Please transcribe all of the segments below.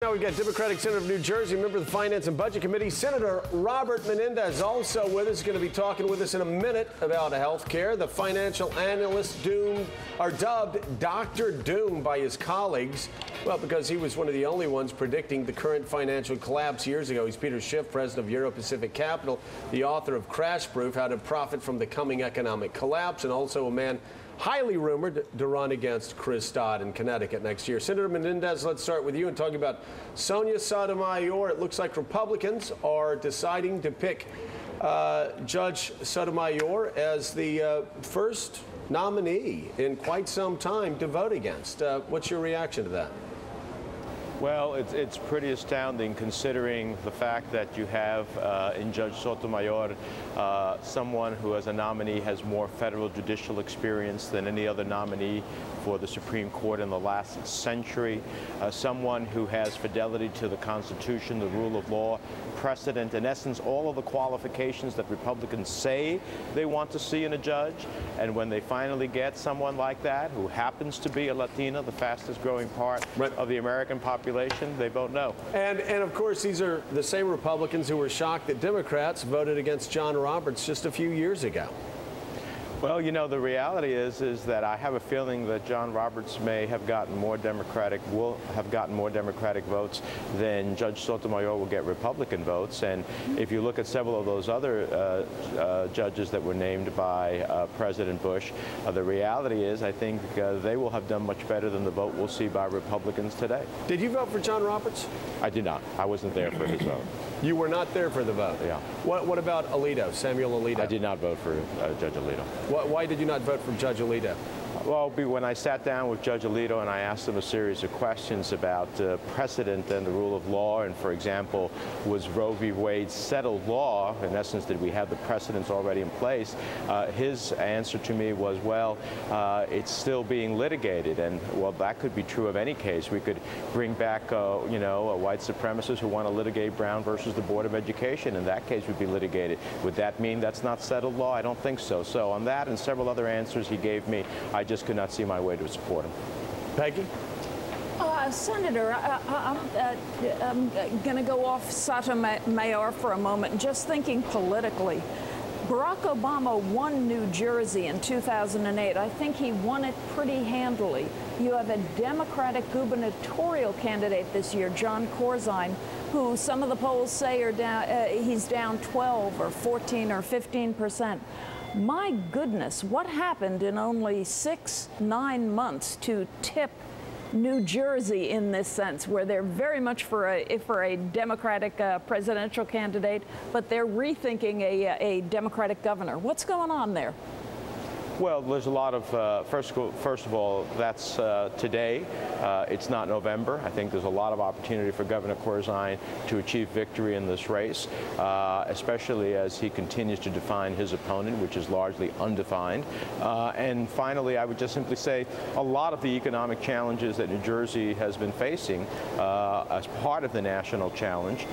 Now we've got Democratic Senator of New Jersey, member of the Finance and Budget Committee, Senator Robert Menendez, also with us. Going to be talking with us in a minute about health care. The financial analyst dubbed Dr. Doom by his colleagues. Well, because he was one of the only ones predicting the current financial collapse years ago. He's Peter Schiff, president of Euro Pacific Capital, the author of Crash Proof: How to Profit from the Coming Economic Collapse, and also a man highly rumored to run against Chris Dodd in Connecticut next year. Senator Menendez, let's start with you and talking about Sotomayor. It looks like Republicans are deciding to pick Judge Sotomayor as the first nominee in quite some time to vote against. What's your reaction to that? Well, it's pretty astounding considering the fact that you have in Judge Sotomayor someone who as a nominee has more federal judicial experience than any other nominee for the Supreme Court in the last century, someone who has fidelity to the Constitution, the rule of law, precedent, in essence, all of the qualifications that Republicans say they want to see in a judge. And when they finally get someone like that, who happens to be a Latina, the fastest growing part of the American population, they vote no. And of course, these are the same Republicans who were shocked that Democrats voted against John Roberts just a few years ago. Well, you know, the reality is that I have a feeling that John Roberts may have gotten more Democratic, will have gotten more Democratic votes than Judge Sotomayor will get Republican votes. And if you look at several of those other judges that were named by President Bush, the reality is I think they will have done much better than the vote we'll see by Republicans today. Did you vote for John Roberts? I did not. I wasn't there for his vote. You were not there for the vote? Yeah. What about Alito, Samuel Alito? I did not vote for Judge Alito. Why did you not vote for Judge Alito? Well, when I sat down with Judge Alito and I asked him a series of questions about precedent and the rule of law, and for example, was Roe v. Wade settled law? In essence, did we have the precedents already in place? His answer to me was, well, it's still being litigated. And, well, that could be true of any case. We could bring back, you know, white supremacists who want to litigate Brown versus the Board of Education. In that case, would be litigated. Would that mean that's not settled law? I don't think so. So on that and several other answers he gave me, I just could not see my way to support him. Peggy? Senator, I'm going to go off Sotomayor for a moment. Just thinking politically, Barack Obama won New Jersey in 2008. I think he won it pretty handily. You have a Democratic gubernatorial candidate this year, John Corzine, who some of the polls say are down, he's down 12 or 14 or 15%. My goodness, what happened in only 6-9 months to tip New Jersey in this sense, where they're very much for a Democratic presidential candidate, but they're rethinking a Democratic governor? What's going on there? Well, there's a lot of, first of all, that's today. It's not November. I think there's a lot of opportunity for Governor Corzine to achieve victory in this race, especially as he continues to define his opponent, which is largely undefined. And finally, I would just simply say a lot of the economic challenges that New Jersey has been facing as part of the national challenge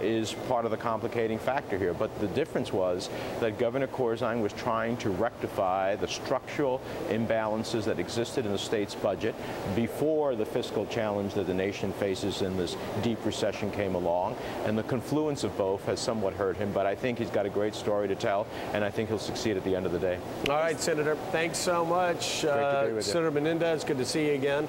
is part of the complicating factor here. But the difference was that Governor Corzine was trying to rectify the structural imbalances that existed in the state's budget before the fiscal challenge that the nation faces in this deep recession came along. And the confluence of both has somewhat hurt him, but I think he's got a great story to tell, and I think he'll succeed at the end of the day. All right, Senator, thanks so much. Great to be with you. Senator Menendez, good to see you again.